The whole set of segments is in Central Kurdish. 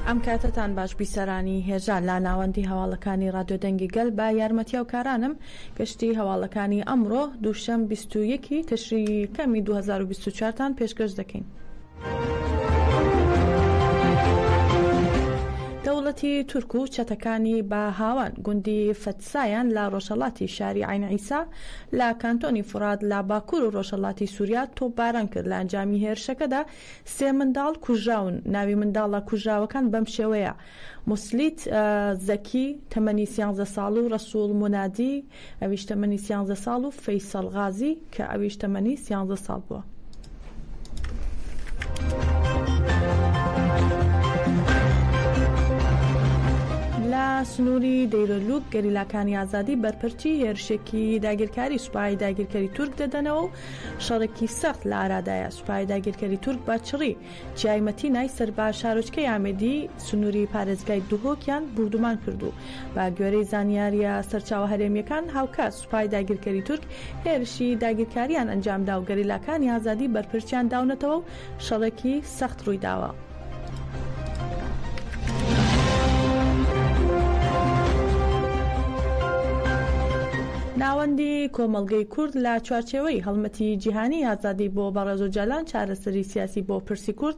ئەم کاتتان باش بیسەرانی هێژان لا ناوەندی هەواڵەکانی ڕادیۆ دەنگی گەل بە یارمەتیە و کارانم گەشتی هەواڵەکانی ئەمڕۆ دووشەم 21 تشری کەمی 2024تان پێشکەش دەکەین. دەوڵەتی تورک و چەتەکانی بە هاوان گوندی فەتسایان لە ڕۆژهەڵاتی شاری عین عیسا لە کانتۆنی فورات لە باکوور و ڕۆژهەڵاتی سووریا تۆپباران کرد. لە ئەنجامی هێرشەکەدا 3 منداڵ کوژراون. ناوی منداڵە کوژراوەکان بەم شێوەیە: موسلیت زەکی تەمەنی 13 ساڵ و ڕەسوول مونادی ئەویش تەمەنی 13 ساڵ و فەیسەڵ غازی کە ئەویش تەمەنی 13 ساڵ بووە. لە سنووری دەیرۆلوک گەریلاکانی ئازادی بەرپەرچی هێرشێکی داگیرکاری سوپای داگیرکاری تورک دەدەنەوە و شەڕێکی سەخت لە ئارادایە. سوپای داگیرکاری تورک باچڕی جیایمەتی نای سەربا شارۆچکەی ئامێدی سنووری پارێزگای دوهۆکیان بردومان کردو. با گوێرەی زانیاریە سەرچاوە هەرێمیەکان هاوکات سوپای داگیرکاری تورک هێرشی داگیرکاریان ئەنجامدا و گەریلاکانی ئازادی بەرپەرچیان داونەتەوە و شەڕێکی سەخت ڕوویداوە. ناوەندی کۆمەڵگەی کورد لە چوارچێوەی هەڵمەتی جیهانی ئازادی بۆ بەڕێز و جەلان چارەسەری سیاسی بۆ پرسی کورد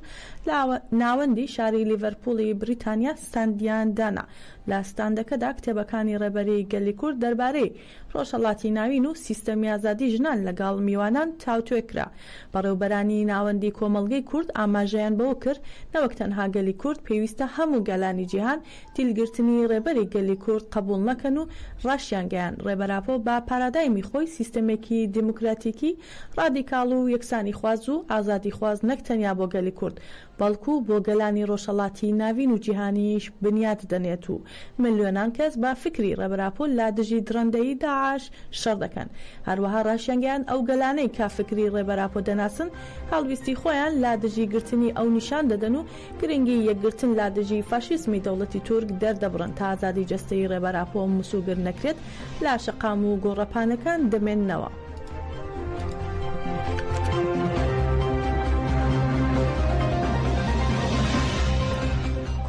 ناوەندی شاری لیڤەرپوڵی بریتانیا ستاندیان دانا. لە ستاندەکەدا کتێبەکانی ڕێبەری گەلی کورد دەربارەی ڕۆژهەڵاتی ناوین و سیستەمی ئازادی ژنان لەگەڵ میوانان تاوتوێ کرا. بەڕێوەبەرانی ناوەندی کۆمەڵگەی کورد ئاماژەیان بەوە کرد نەوەک تەنها گەلی کورد پێویستە هەموو گەلانی جیهان تیلگرتنی ڕێبەری گەلی کورد قبول نەکەن و ڕاشیان گەیان. ڕێبەراپۆ با پارادایمی خۆی سیستەمێکی دیموکراتیکی ڕادیکاڵ و یەکسانی خواز و ئازادی خواز نەک تەنیا بۆ گەلی کورد بەڵکو بۆ گەلانی ڕۆژهەڵاتی ناوین و جیهانیش بنیاد دەنێت و ملیۆنان کەس با فکری ڕێبەراپۆ لا دژی درەندەی داعش شەڕ دەکەن. هەروەها ڕاشیانگەیان ئەو گەلانەی کا فکری ڕێبەراپۆ دەناسن هەڵویستی خۆیان لا دژی گرتنی ئەو نیشان دەدەن و گرنگی یەکگرتن لا دژی فاشیزمی دەوڵەتی تورک دەردەبڕن تا ئازادی جەستەی ڕێبەراپۆ مسووگر نەکرێت لا شەقام و گۆڕەپانەکان دەمێننەوە.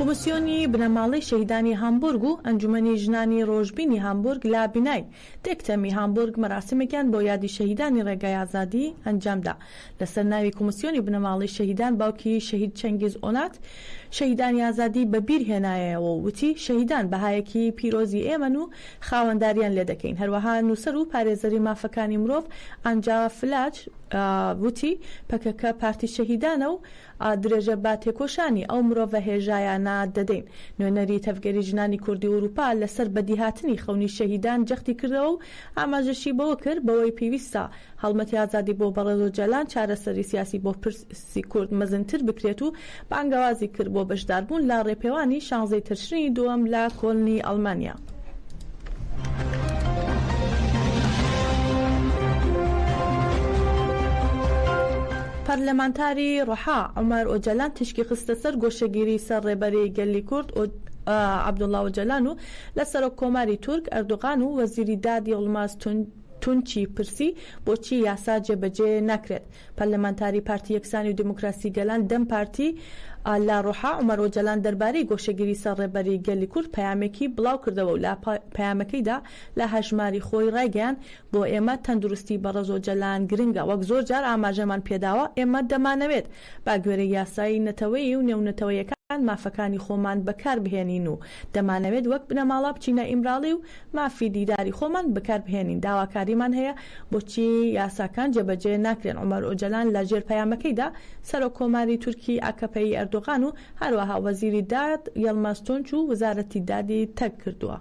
کۆمسیۆنی بنەماڵەی شەهیدانی هامبورگ و ئەنجومەنی ژنانی ڕۆژبینی هامبورگ لا بینای تێکتەمی هامبورگ مەراسمێکیان بۆ یادی شەهیدانی ڕێگای ئازادی ئەنجامدا. لەسەر ناوی کۆمسیۆنی بنەماڵەی شەهیدان باوکی شەهید چەنگیز ئۆنات شەهیدانی ئازادی بەبیر هێنایەوە و وتی شەهیدان بەهایەکی پیرۆزی ئێمەن و خاوەنداریان لێ دەکەین. هەروەها نووسەر و پارێزەری مافەکانی مرۆڤ ئەنجا فلاج وتی پەکەکە پارتی شەهیدانە و درێژە با تێکۆشانی ئەو مرۆڤە هێژایانە دەدەین. نوێنەری تەفگەری ژنانی کوردی ئوروپا لەسەر بەدیهاتنی خەونی شەهیدان جەختی کردەوە و ئاماژەشی بەوە کرد بەوەی پێویستە هەڵمەتی ئازادی بۆ بەڕێز و جەلان چارەسەری سیاسی بۆ پرسی کورد مەزنتر بکرێت و بانگەوازی کرد بۆ بەشداربوون لە ڕێپێوانی 16 تشرینی دووەم لە کۆلنی ئەڵمانیا. پەرلەمانتاری ڕۆحا عومەر ئۆجەلان تشکی خستە سەر گۆشەگیری سەر ڕێبەری گەلی کورد عەبدوڵڵا ئۆجەلان و لە سەرۆک کۆماری تورک ئەردوغان و وەزیری دادی ئەڵماس تونچی پرسی بۆچی یاسا جێبەجێ ناکرێت. پەرلەمانتاری پارتی یەکسانی و دیموکراسی گەلان دەم پارتی لە ڕۆحا عومەر ئۆجەلان دەربارەی گۆشەگیری سەر ڕێبەری گەلی کورد پەیامێکی بڵاو کردەوە و لە پەیامەکەیدا لە هەژماری خۆی ڕایگەیان بۆ ئێمە تەندروستی بەڕێز و جەلان گرنگە. وەک زۆر جار ئاماژەمان پێداوە ئێمە دەمانەوێت با گوێرەی یاسایی نەتەوەی و نێونەتەوەیەکان مافەکانی خۆمان بەکار بهێنین و دەمانەوێت وەک بنەماڵە بچینە ئیمراڵی و مافی دیداری خۆمان بەکار بهێنین. داواکاریمان هەیە بۆچی یاساکان جێبەجێ ناکرێن. عومەر ئۆجەلان لە ژێر پەیامەکەیدا سەرۆک کۆماری تورکی ئاکەپەی ئەردوغان و هەروەها وەزیری داد یەڵماس تونچ و وەزارەتی دادی تەک کردووە.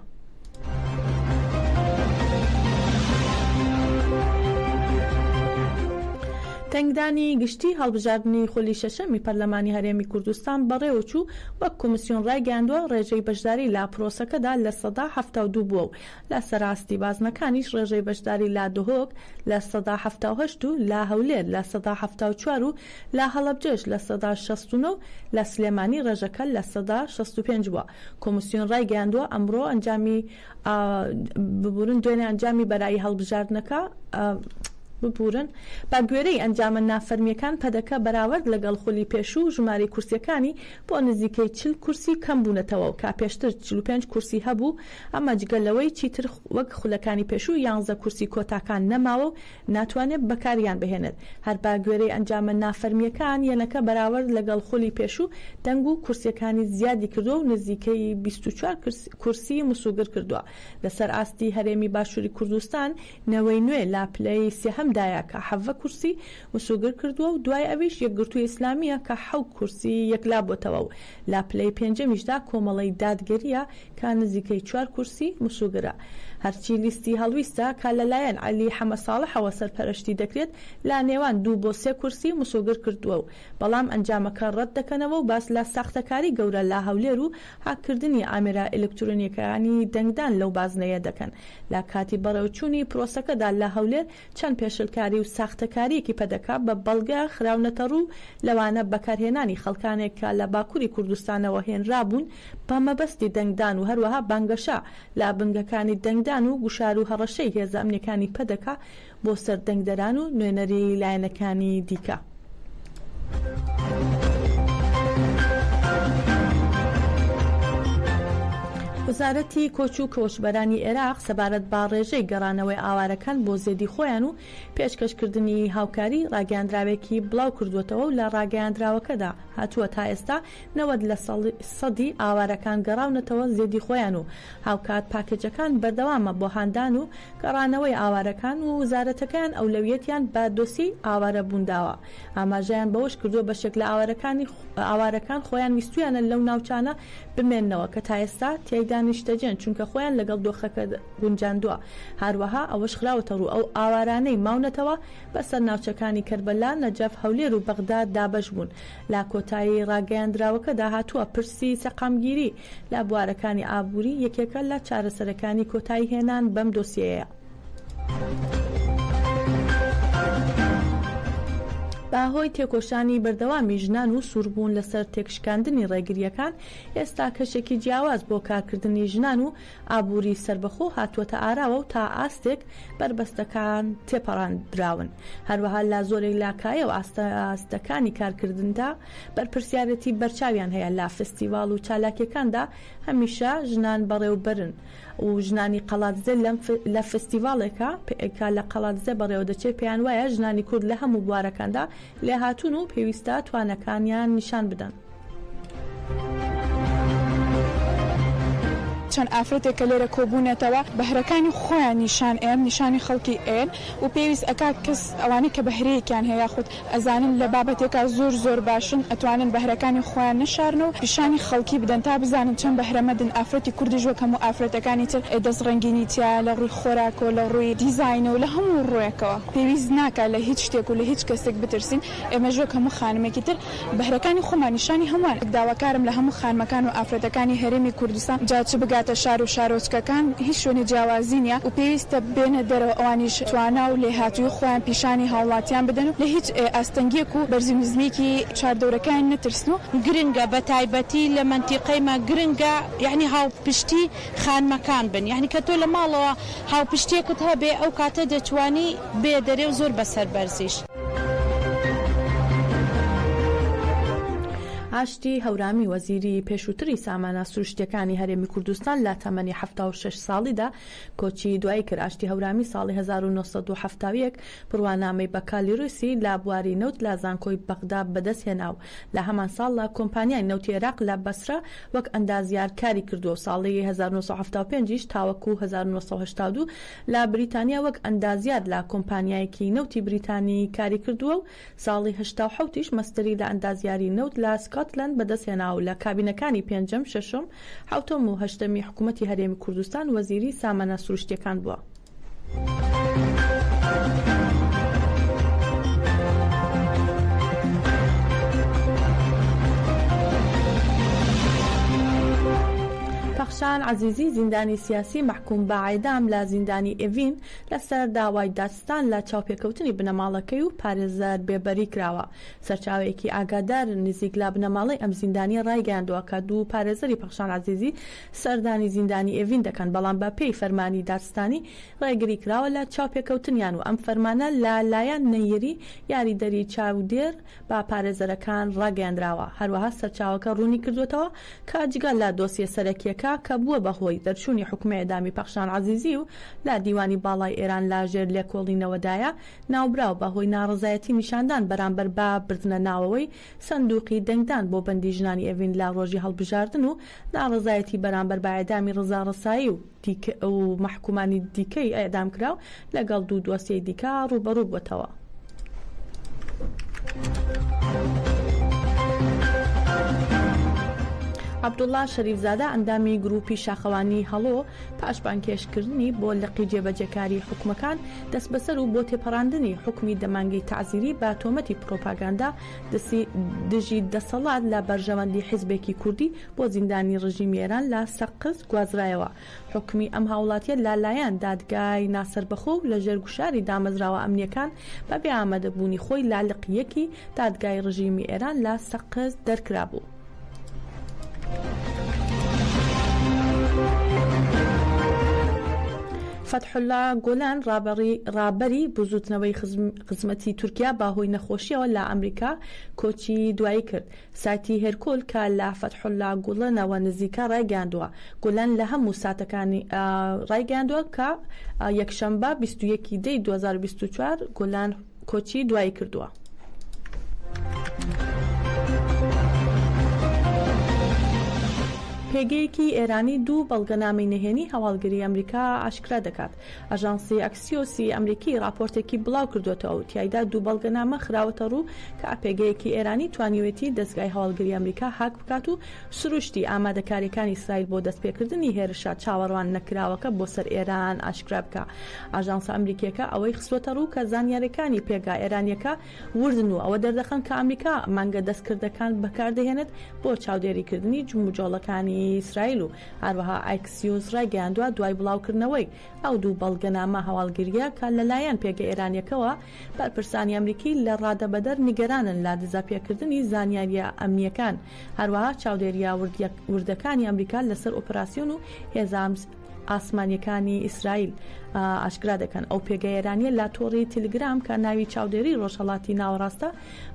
تەنگدانی گشتی هەڵبژاردننی خۆلی شەشەمی پەرلەمانی هەرێمی کوردستان بەڕێوەچوو وەک کۆمسیۆن ڕایگەاندووە ڕێژەی بەشداری لە پرۆسەکەدا لە 72 بووە و لە سەراستی بازنەکانیش ڕێژەی بەشداری لە دهۆک لە 78 و لە هەولێر لە 174 و لە هەڵەبجەش لە 169 و لە سلێمانی ڕێژەکە لە 165 بووە. کۆمسیۆن ڕایگەاندووە ئەمڕۆ ئەنجامی ببورن دوێنێ ئەنجامی بەرایی هەڵبژاردنەکە ببورن با گوێرەی ئەنجامە نافەرمیەکان پەدەکە بەراورد لەگەڵ خولی پێشوو ژمارەی کورسیەکانی بۆ نزیکەی 40 کورسی کەم بوونەتەوە و کا پێشتر 45 کورسی هەبوو ئەمە جگەلەوەی چیتر وەک خولەکانی پێشوو 11 کورسی کۆتاکان نەماوە و ناتوانێت بەکاریان بهێنێت هەر با گوێرەی ئەنجامە نافەرمیەکان یەنەکە بەراورد لەگەڵ خولی پێشوو دەنگ و کورسیەکانی زیادی کردو و نزیکەی 24 کورسی مسوگر کردووە لەسەر ئاستی هەرێمی باشووری کوردستان نەوەی نوێ لاپلەی سێهەمدایە کە 7 کورسی مسوگر کردووە و دوای ئەویش یەکگرتووی ئیسلامیە کە 7 کورسی یەکلا بۆتەوە و لاپلەی پێنجەمیشدا کۆمەڵی دادگەریە کە نزیکەی 4 کورسی مسوگرە هەرچی لیستی هەڵویستە کە لەلایەن عەلی حەمەساڵحەوە سەرپەرشتی دەکرێت لا نێوان 2 بۆ 3 کورسی مسوگر کردووە و بەڵام ئەنجامەکە ڕەت دەکەنەوە و باس لە ساختەکاری گەورە لا هەولێر و هاکردنی ئامێرە ئێلکترۆنیەکانی دەنگدان لەو بازنەیە دەکەن لا کاتی بەڕێوچوونی پرۆسەکەدا لە هەولێر چەند پێشلکاری و ساختەکاریەکی پەدەکا بە بەڵگە خراونەتە ڕوو لەوانە بەکارهێنانی خەڵکانێک کە لە باکووری کوردستانەوە هێنرابوون بە مەبەستی دەنگدان و هەروەها بانگەشە لە بنگەکانی دەنگدان و گوشار و هەڕەشەی هێزە ئەمنیەکانی پەدەکا بۆ سەر دەنگدەران و نوێنەری لایەنەکانی دیکە. وزارەتی کۆچ و کۆچبەرانی عێراق سەبارەت با ڕێژەی گەڕانەوەی ئاوارەکان بۆ زێدی خۆیان و پێشکەشکردنی هاوکاری ڕاگەیاندراوێکی بڵاو کردوێتەوە و لە ڕاگەیاندراوەکەدا هاتووە تا ئێستا 90% ئاوارەکان گەڕاونەتەوە زێدی خۆیان و هاوکات پاکێجەکان بەردەوامە بۆ هاندان و گەڕانەوەی ئاوارەکان و وزارەتەکان ئەولەویەتیان بە دۆسی ئاوارە بونداوە ئاماژەیان بەوەش کردووە بەشێک لە ئاوارەکان خۆیان ویستویانە لەو ناوچانە بمێننەوە کە تا ئێستا تیایدا نیشتەجێن چونکە خۆیان لەگەڵ دۆخەکە گونجاندووە هەروەها ئەوەش خراوەتە ڕوو ئەو ئاوارانەی ماونەتەوە بەسەر ناوچەکانی کەربەلا نەجەف هەولێر و بەغداد دابەش بوون لا کۆتایی ڕاگەیاندراوەکەدا هاتووە پرسی سەقامگیری لە بوارەکانی ئابووری یەکێکە لە چارەسەرەکانی کۆتایی هێنان بەم دۆسیەیە. باهۆی تێکۆشانی بەردەوامی ژنان و سووربوون لەسەر تێکشکاندنی ڕێگریەکان ئێستا کەشێکی جیاواز بۆ کارکردنی ژنان و ئابووری سربەخۆ هاتووەتە ئاراوە و تا ئاستێک بربەستەکان تێپەڕاندراون هەروەها لا زۆرێک لاکایە و ئاستەکانی کارکردندا بەرپرسیارەتی بەرچاویان هەیە لا فستیڤاڵ و چالاکیەکاندا هەمیشە ژنان بەڕێوەبەرن و ژنانی قەڵاتزە لە فستیڤاڵێکە پێکا لە قەڵاتزە بەڕێوە دەچێت پێیان وایە ژنانی کورد لە هەموو بوارەکاندا لێ هاتوون و پێویستە توانەکانیان نیشان بدەن. چەند ئافرەتێک کە لێرە کۆبوونێتەوە بەهرەکانی خۆیان نیشان ئێن نیشانی خەڵکی ئێن و پێویست ئەکات کەس ئەوانەی کە بەهرەیەکیان هەیە خودت ئەزانن لە بابەتێکا زۆر باشن ئەتوانن بەهرەکانی خۆیان نشارنەوە پیشانی خەڵکی بدەن تا بزانن چەند بەهرەمەدن ئافرەتی کوردیش وەک هەموو ئافرەتەکانی تر دەست ڕەنگینی تیا لە ڕووی خۆراکۆ لە ڕووی دیزاینەوە لە هەموو ڕوویەکەوە پێویست ناکات لە هیچ شتێک و لە هیچ کەسێک بترسین ئێمەش وەک هەموو خانمێکی تر بەهرەکانی خۆمان نیشانی هەمووان داواکارم لە هەموو خانمەکان و ئافرەتەکانی هەرێمی کوردستان جا چ بگاتە شار و شارۆچکەکان هیچ شوێنی جیاوازی نیە و پێویستە بێنە دەرەوە ئەوانیش توانە و لێهاتووی خۆیان پیشانی هاوڵاتیان بدەن و لە هیچ ئاستەنگیەک و بەرزنزمیکی چاردەورەکان نەترسن و گرنگە بە تایبەتی لە منتیقەیمە گرنگە یعنی هاوپشتی خانمەکان بن یعنی کە تۆ لە ماڵەوە هاوپشتێکت هەبێ ئەو کاتە دەتوانی بێ دەرێ و زۆر بەسەر بەرزیش. ئاشتی هەورامی وەزیری پێشووتری سامانە سروشتیەکانی هەرێمی کوردستان لە تەمەنی 76 ساڵیدا کۆچی دوایی کرد. ئاشتی هەورامی ساڵی 1970 پڕوانامەی بە کالیروسی لە بواری نەوت لە زانکۆی بەغدا بەدەست هێناو لە هەمان ساڵ لە کۆمپانیای نەوتی عێراق لە بەسرە وەک ئەندازیارکاری کردو. ساڵی 1975 تاوەکو 1982 لە بریتانیا وەک ئەندازیار لە کۆمپانیایەکی نەوتی بریتانی کاری کردووە و ساڵی 1970 مەستەری لە ئەندازیاری نەوت لە سکۆتلەند بەدەستهێنا و لە کابینەکانی پێنجەم، شەشەم، حوتەم و هەشتەمی حکوومەتی هەرێمی کوردستان وەزیری سامانە سروشتیەکان بووە. پەخشان عەزیزی زیندانی سیاسی محکوم بە ئاعدام لە زیندانی ئێڤین لەسەر داوای دادستان لە چاوپێکەوتنی بنەماڵەکەی و پارێزەر بێبەری کراوە. سەرچاوەیەکی ئاگادار نزیک لە بنەماڵەی ئەم زیندانی ڕایگەیاندووە کە دوو پارێزەری پەخشان عەزیزی سەردانی زیندانی ئێڤین دەکەن، بەڵام بە پێی فەرمانی دادستانی ڕێگری کراوە لە چاوپێکەوتنیان و ئەم فەرمانە لە لایەن نەیری یاریدەری چاودێر بە پارێزەرەکان ڕاگەیاندراوە. هەروەها سەرچاوەکە ڕوونی کردوێتەوە کە جگە لە دۆسیە سەرەکیەکە کە بووە بەهۆی دەرچوونی حکومە ئێدامی پەخشان عەزیزی و لە دیوانی باڵای ئێران لاژێر لێکۆڵینەوەدایە ناوبراو بەهۆی ناڕزایەتی نیشاندان بەرامبەر بە بردنە ناوەوەی سندوقی دەنگدان بۆ بەندی ژنانی ئێڤین لە ڕۆژی هەڵبژاردن و ناڕزایەتی بەرامبەر بە ئێدامی ڕزا ڕسایی و محکومانی دیکەی ئێدام کراو لەگەڵ دوو دۆسیەی دیکە ڕوبەڕوو بووتەوە. عەبدوڵڵا شەریفزادە ئەندامی گروپی شاخەوانی هەڵۆ پاشبانکێشکردنی بۆ لقی جێبەجێکاری حکومەکان دەست بەسەر و بۆ تێپەڕاندنی حکمی دەمانگی تعزیری بە تۆمەتی پرۆپاگاندا دژی دەسەڵات لە بەرژەوەندی حیزبێکی کوردی بۆ زیندانی ڕژیمی ئێران لە سەقز گوازرایەوە. حکمی ئەم هاوڵاتیە لالایەن دادگای ناسەربەخۆ و لە ژێرگوشاری دامەزراوە ئەمنیەکان بەبێ ئامادەبوونی خۆی لا لقیەکی دادگای ڕژیمی ئێران لە سەقز دەرکرا بوو. فتحولا گۆلان ڕابەری بزوتنەوەی خزمەتی تورکیا باهۆی نەخۆشیەوە لە ئەمریکا کۆچی دوایی کرد. ساتی هێرکۆل کە لە فتحولا گۆڵنەوە نزیکە ڕایگەاندووە. گۆلان لە هەموو ساتەکانی ڕایگەاندووە کە یەکشەمبە 21 دەی 2024 گۆلان کۆچی دوایی کردووە. پێگەیەکی ئێرانی دوو بەڵگەنامەی نهێنی هەواڵگەری ئەمریکا ئاشکرا دەکات. ئەژانسی ئەکسیۆسی ئەمریکی راپۆرتێکی بڵاو کردوێتەوە و تیایدا دوو بەڵگەنامە خراوەتە ڕوو کە پێگەیەکی ئێرانی توانیوێتی دەستگای هەواڵگەری ئەمریکا هاک بکات و سروشتی ئامادەکاریەکانی ئیسرائیل بۆ دەستپێکردنی هێرشە چاوەڕوان نەکراوەکە بۆ سەر ئێران ئاشکرا بکە. ئاژانسە ئەمریکیەکە ئەوەی خستوەتە ڕوو کە زانیاریەکانی پێگا ئێرانیەکە وردن و ئەوە دەردەخەن کە ئەمریکا مانگە دەستکردەکان بەکاردەهێنێت بۆ چاودێریکردنی جموجۆڵەکانی ئیسرائیل و هەروەها ئایکسیۆس ڕایگەیاندووە دوای بڵاوکردنەوەی ئەو دوو بەڵگەنامە هەواڵگریە کە لەلایەن پێگە ئێرانیەکەوە بەرپرسانی ئەمریکی لە ڕادەبەدەر نیگەرانن لا دزاپێکردنی زانیاریە ئەمنیەکان. هەروەها چاودێریە وردەکانی ئەمریکا لەسەر ئۆپراسیۆن و هێزان ئاسمانیەکانی ئیسرائیل ئاشکرا دەکەن. ئەو پێگە ئێرانیە لە تۆڕی تیلگرام کە ناوی چاودێری ڕۆژهەڵاتی ناوەڕاستە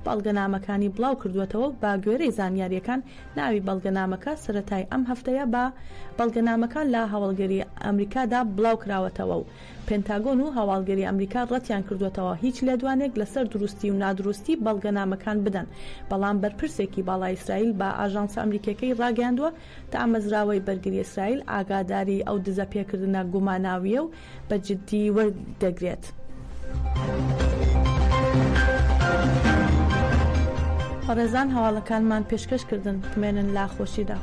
بەڵگەنامەکانی بڵاو کردوێتەوە و با گوێرەی زانیاریەکان ناوی بەڵگەنامەکە سەرەتای ئەم هەفتەیە بە بەڵگەنامەکان لە هەواڵگەری ئەمریکادا بڵاو کراوەتەوە و پێنتاگۆن و هەواڵگەری ئەمریکا ڕەتیان کردوێتەوە هیچ لێدوانێک لەسەر دروستی و نادروستی بەڵگەنامەکان بدەن. بەڵام بەرپرسێکی باڵای ئیسرائیل بە ئاژانسە ئەمریکیەکەی ڕاگەیاندووە تا ئامەزراوەی بەرگری ئیسرائیل ئاگاداری ئەو دزەپێکردنە گوماناویە و بە جددی وەردەگرێت. ڕێزان هەواڵەکانمان پێشکەشکردن بمێنن لا خۆشیدا.